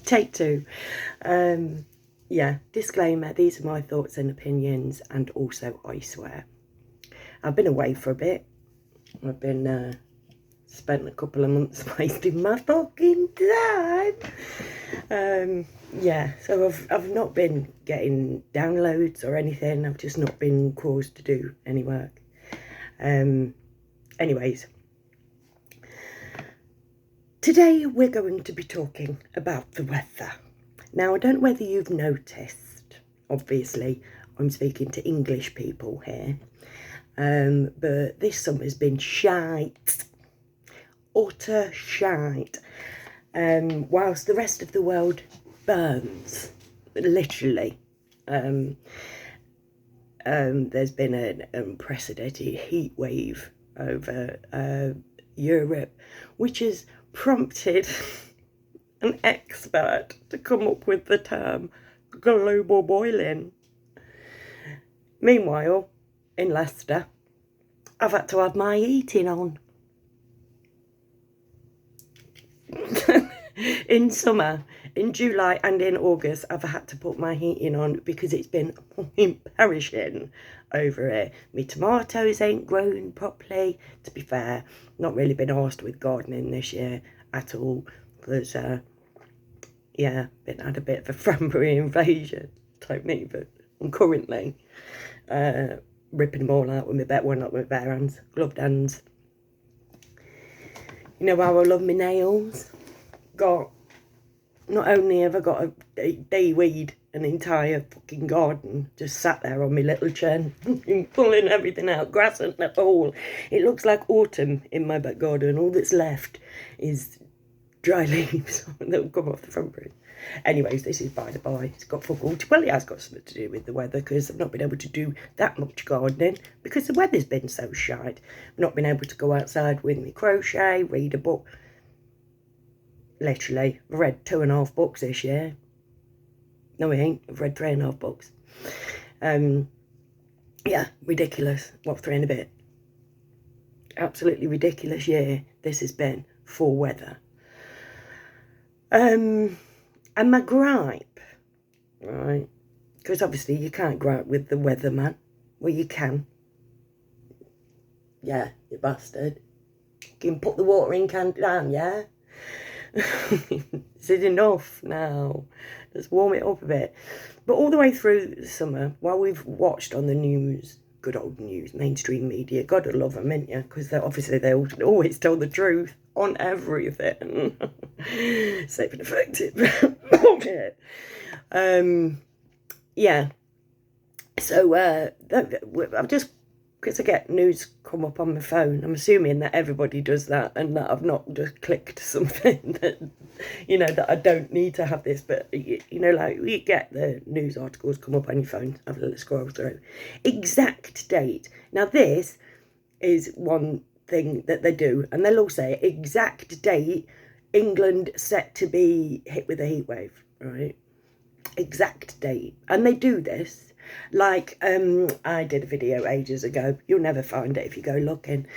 Take two. Yeah, disclaimer, these are my thoughts and opinions, and also I swear. I've been away for a bit. I've been spent a couple of months wasting my fucking time. Yeah, so I've not been getting downloads or anything. I've just not been caused to do any work. Anyways, today we're going to be talking about the weather. Now, I don't know whether you've noticed, obviously I'm speaking to English people here, but this summer's been shite, utter shite, whilst the rest of the world burns, literally. There's been an unprecedented heat wave over Europe, which has prompted an expert to come up with the term global boiling. Meanwhile, in Leicester, I've had to have my heating on. In summer, in July and in August, I've had to put my heating on because it's been perishing over here. My tomatoes ain't grown properly. To be fair, not really been arsed with gardening this year at all. Because, yeah, had a bit of a Frambury invasion, don't me, but I'm currently ripping them all out with my not with bare hands, gloved hands. You know how I love my nails? Not only have I got a day-weed an entire fucking garden just sat there on my little chin, pulling everything out, grass and all. It looks like autumn in my back garden. All that's left is dry leaves that will come off the front room. Anyways, this is by the by. It's got fuck all. Well, it has got something to do with the weather, because I've not been able to do that much gardening because the weather's been so shite. I've not been able to go outside with my crochet, read a book. Literally, I've read 2.5 books this year. No, I ain't. I've read 3.5 books. Yeah, ridiculous. What, 3 and a bit? Absolutely ridiculous year this has been for weather. And my gripe, right, because obviously you can't gripe with the weatherman. Well, you can. Yeah, you bastard. You can put the watering can down, yeah? Is it enough now? Let's warm it up a bit. But all the way through the summer, while we've watched on the news, good old news, mainstream media, gotta love them, ain't you? Because obviously they always tell the truth on everything. Safe and effective. Yeah. So I've just, because I get news come up on my phone, I'm assuming that everybody does that, and that I've not just clicked something that, you know, that I don't need to have this. But, you know, like, you get the news articles come up on your phone, have a little scroll through. Exact date. Now, this is one thing that they do, and they'll all say exact date, England set to be hit with a heat wave, right? Exact date. And they do this. Like, I did a video ages ago, you'll never find it if you go looking,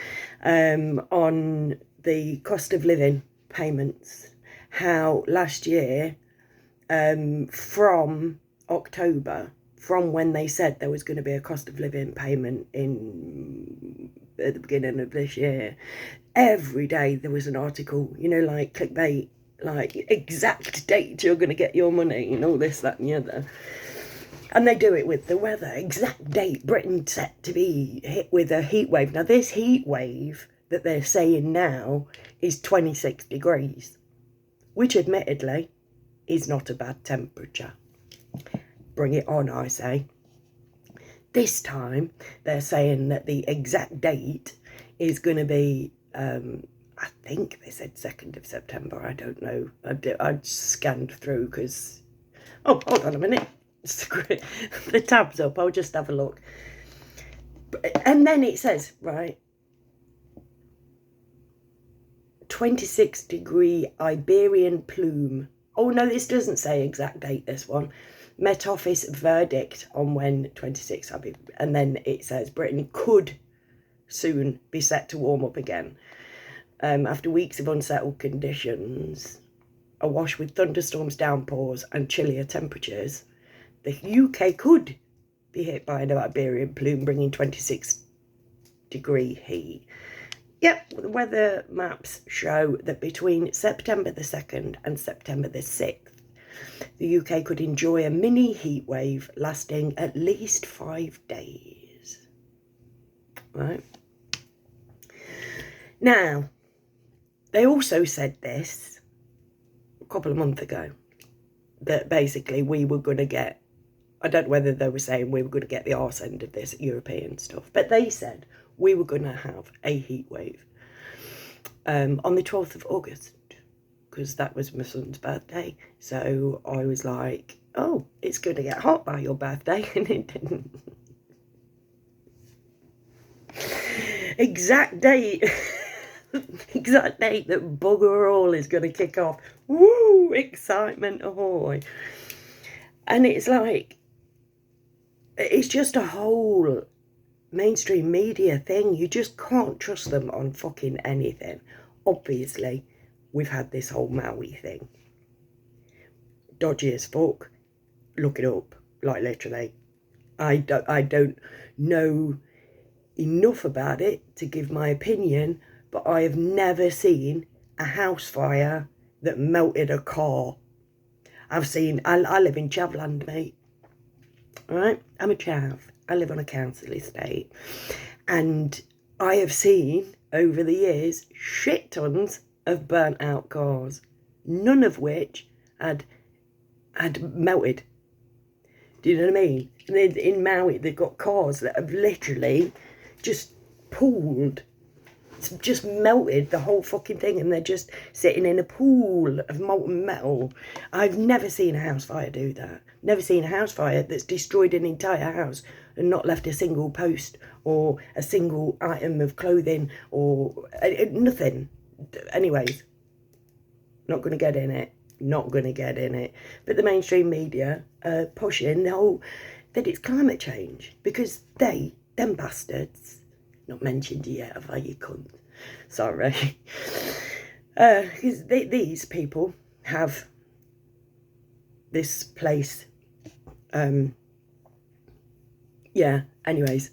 on the cost of living payments, how last year, from October, from when they said there was going to be a cost of living payment at the beginning of this year, every day there was an article, you know, like clickbait, like exact date you're going to get your money and all this, that and the other. And they do it with the weather. Exact date, Britain set to be hit with a heat wave. Now, this heat wave that they're saying now is 26 degrees, which admittedly is not a bad temperature. Bring it on, I say. This time, they're saying that the exact date is going to be, I think they said 2nd of September. I don't know. I scanned through because... Oh, hold on a minute. The tab's up. I'll just have a look. And then it says, right, 26 degree Iberian plume. Oh, no, this doesn't say exact date, this one. Met Office verdict on when 26, and then it says Britain could soon be set to warm up again. After weeks of unsettled conditions. awash with thunderstorms, downpours and chillier temperatures, the UK could be hit by an Iberian plume bringing 26-degree heat. Yep, the weather maps show that between September the 2nd and September the 6th, the UK could enjoy a mini heat wave lasting at least 5 days. Right. Now, they also said this a couple of months ago, that basically we were going to get, I don't know whether they were saying we were going to get the arse end of this European stuff, but they said we were going to have a heat wave on the 12th of August, because that was my son's birthday. So I was like, oh, it's going to get hot by your birthday, and it didn't. Exact date that bugger all is going to kick off. Woo, excitement, ahoy. And it's like, it's just a whole mainstream media thing. You just can't trust them on fucking anything. Obviously, we've had this whole Maui thing. Dodgy as fuck. Look it up. Like, literally. I don't know enough about it to give my opinion, but I have never seen a house fire that melted a car. I've seen, I live in Chavland, mate. Alright? I'm a chav. I live on a council estate. And I have seen, over the years, shit tons of burnt out cars. None of which had melted. Do you know what I mean? In Maui, they've got cars that have literally just pooled. It's just melted the whole fucking thing, and they're just sitting in a pool of molten metal. I've never seen a house fire do that. Never seen a house fire that's destroyed an entire house and not left a single post or a single item of clothing or nothing. Anyways, not going to get in it. Not going to get in it. But the mainstream media are pushing the whole, that it's climate change, because them bastards, not mentioned yet, have I, you cunt? Sorry. Because these people have this place, yeah, anyways,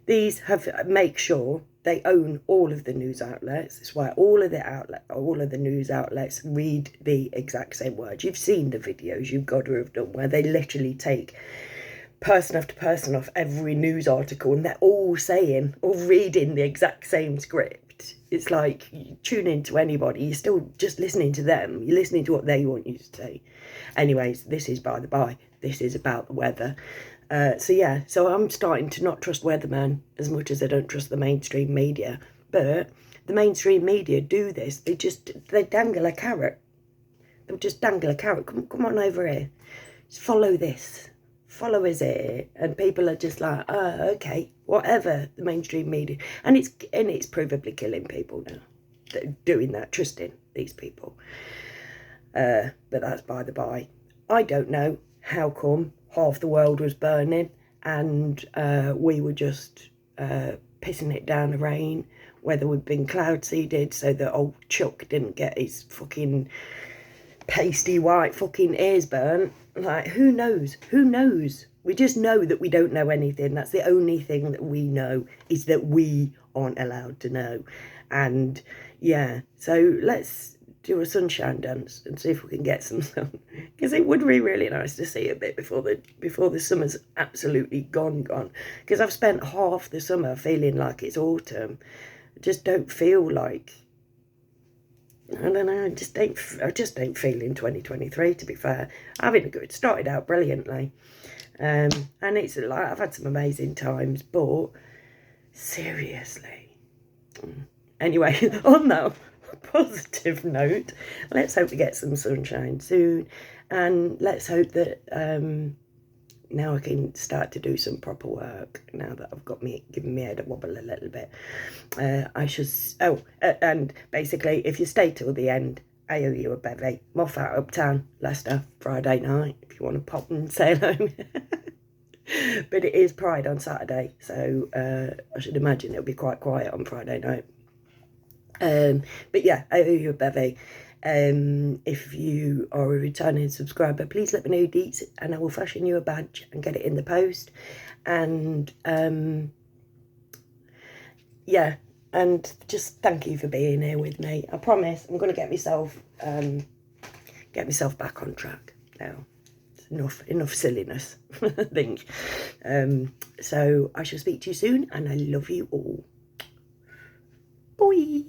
these have, make sure they own all of the news outlets. That's why all of the news outlets read the exact same words. You've seen the videos, you've got to have done, where they literally take person after person off every news article, and they're all saying or reading the exact same script. It's like, you tune into anybody, you're still just listening to them. You're listening to what they want you to say. Anyways, this is by the by. This is about the weather. So yeah, so I'm starting to not trust weathermen as much as I don't trust the mainstream media. But the mainstream media do this. They dangle a carrot. They'll just dangle a carrot. Come on over here. Just follow this. Follow us here. And people are just like, oh, okay, whatever, the mainstream media. And it's provably killing people now. They're doing that, trusting these people. But that's by the by. I don't know how come half the world was burning and we were just pissing it down the rain, whether we've been cloud seeded so that old Chuck didn't get his fucking pasty white fucking ears burnt. Like, who knows? Who knows? We just know that we don't know anything. That's the only thing that we know, is that we aren't allowed to know. And yeah, so let's do a sunshine dance and see if we can get some sun, because it would be really nice to see a bit before the summer's absolutely gone, because I've spent half the summer feeling like it's autumn. I just don't feel like, I don't know, I just don't feel in 2023, to be fair. It started out brilliantly, and it's like, I've had some amazing times, but seriously. Anyway, on that positive note, let's hope we get some sunshine soon, and let's hope that now I can start to do some proper work, now that I've got given me head a wobble a little bit. And basically, if you stay till the end, I owe you a bevy. I'm off out uptown, Leicester, Friday night, if you want to pop and say hello. But it is Pride on Saturday, so I should imagine it'll be quite quiet on Friday night. But yeah, I owe you a bevy, If you are a returning subscriber, please let me know deets, and I will fashion you a badge and get it in the post. And yeah, and just thank you for being here with me. I promise I'm going to get myself back on track now. Enough silliness, I think. So I shall speak to you soon, and I love you all. Bye.